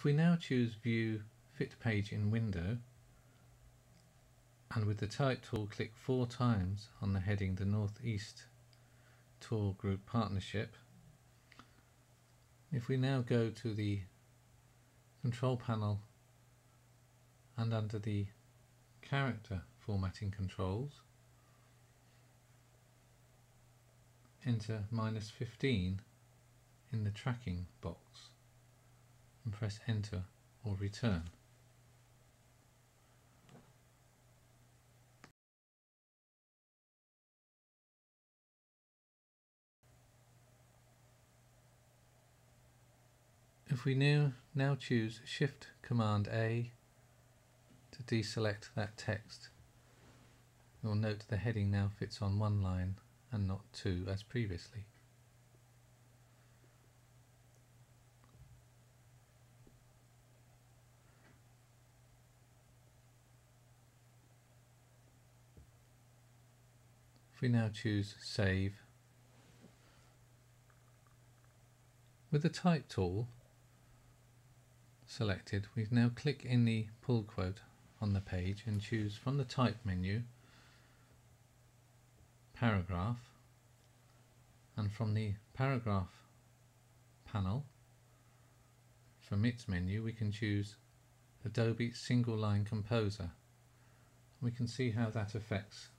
we now choose View Fit Page in Window, and with the Type tool click 4 times on the heading The Northeast Tour Group Partnership, if we now go to the Control Panel and under the Character Formatting Controls, enter -15 in the tracking box and press Enter or Return. If we now choose Shift Command A to deselect that text, you'll note the heading now fits on one line and not two as previously. If we now choose Save, with the Type tool selected, we now click in the pull quote on the page and choose from the Type menu Paragraph, and from the Paragraph panel, from its menu, we can choose Adobe Single Line Composer. We can see how that affects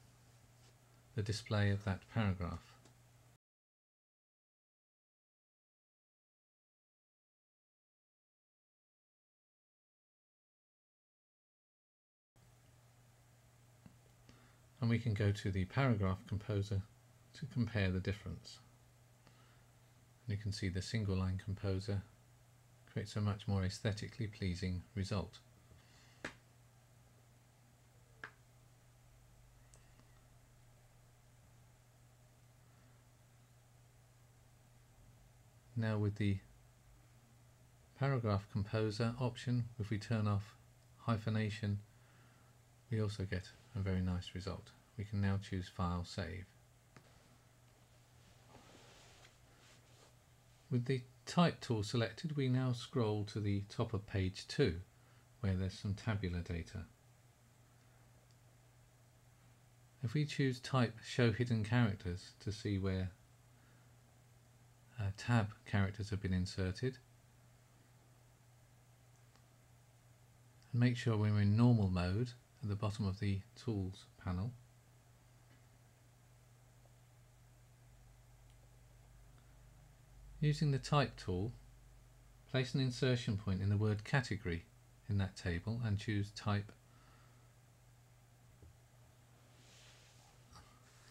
the display of that paragraph. And we can go to the Paragraph Composer to compare the difference. And you can see the Single Line Composer creates a much more aesthetically pleasing result. Now with the Paragraph Composer option, if we turn off hyphenation, we also get a very nice result. We can now choose File, Save. With the Type tool selected, we now scroll to the top of page 2, where there's some tabular data. If we choose Type Show Hidden Characters to see where tab characters have been inserted, and make sure we're in normal mode at the bottom of the Tools panel. Using the Type tool, place an insertion point in the word category in that table and choose Type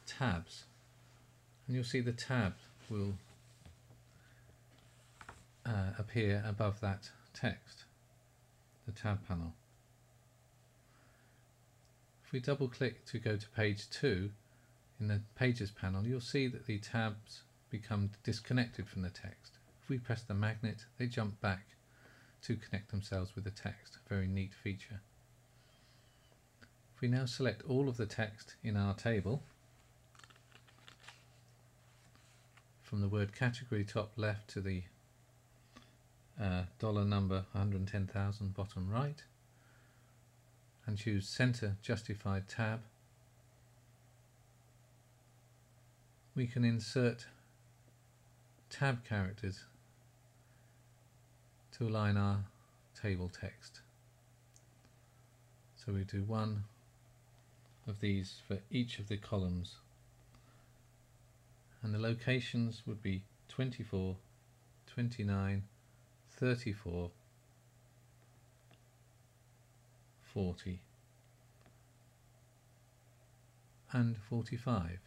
Tabs, and you'll see the tab will appear above that text, the tab panel. If we double click to go to page 2 in the Pages panel, you'll see that the tabs become disconnected from the text. If we press the magnet, they jump back to connect themselves with the text. A very neat feature. If we now select all of the text in our table, from the word category top left to the dollar number 110,000 bottom right, and choose Center Justified Tab, we can insert tab characters to align our table text. So we do one of these for each of the columns, and the locations would be 24, 29, 34, 40 and 45.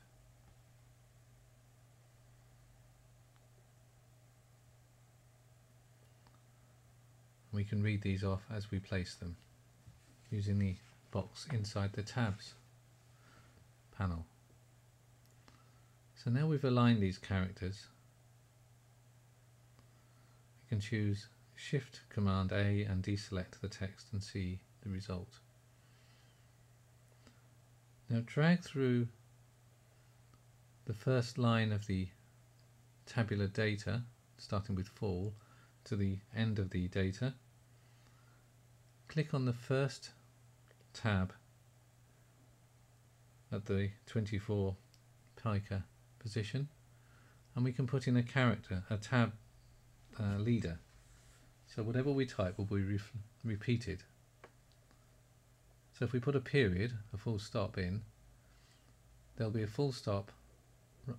We can read these off as we place them using the box inside the Tabs panel. So now we've aligned these characters, we can choose Shift Command A and deselect the text and see the result. Now drag through the first line of the tabular data, starting with fall, to the end of the data, click on the first tab at the 24 pica position, and we can put in a character, a tab leader. So whatever we type will be repeated. So if we put a period, a full stop in, there'll be a full stop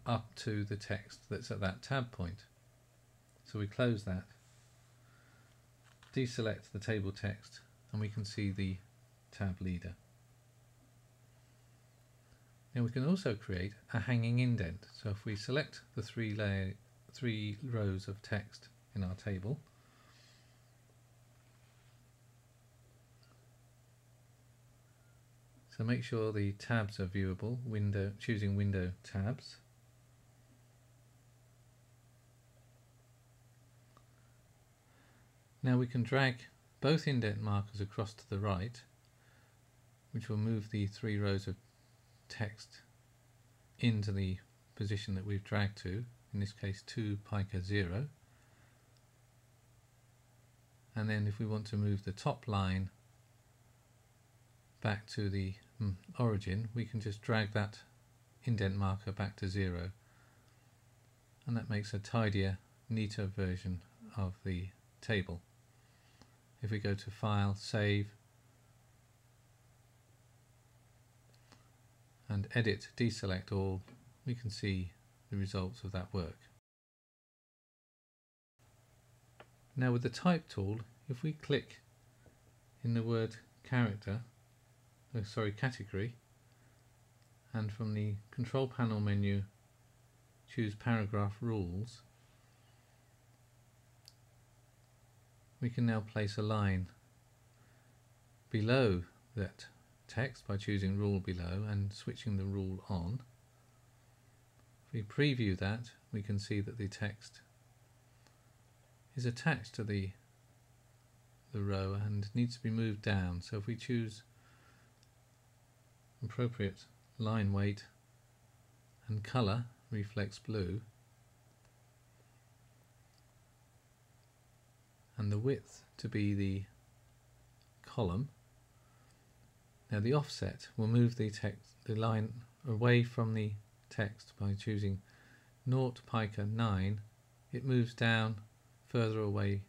up to the text that's at that tab point. So we close that, deselect the table text, and we can see the tab leader. Now we can also create a hanging indent. So if we select the three rows of text in our table, so make sure the tabs are viewable, choosing window tabs. Now we can drag both indent markers across to the right, which will move the 3 rows of text into the position that we've dragged to, in this case 2 pica 0. And then if we want to move the top line back to the origin, we can just drag that indent marker back to 0, and that makes a tidier, neater version of the table. If we go to File, Save, and Edit, Deselect All, we can see the results of that work. Now with the Type tool, if we click in the word category, and from the Control Panel menu choose Paragraph Rules, we can now place a line below that text by choosing Rule Below and switching the rule on. If we preview that, we can see that the text is attached to the row and needs to be moved down. So if we choose appropriate line weight and colour, reflex blue, and the width to be the column, now the offset will move the line away from the text by choosing 0 pica 9. It moves down further away,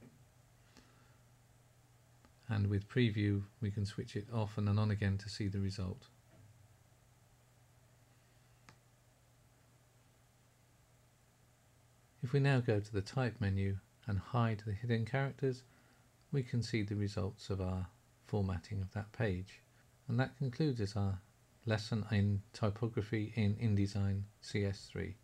and with preview we can switch it off and then on again to see the result. If we now go to the Type menu and hide the hidden characters, we can see the results of our formatting of that page. And that concludes our lesson in typography in InDesign CS3.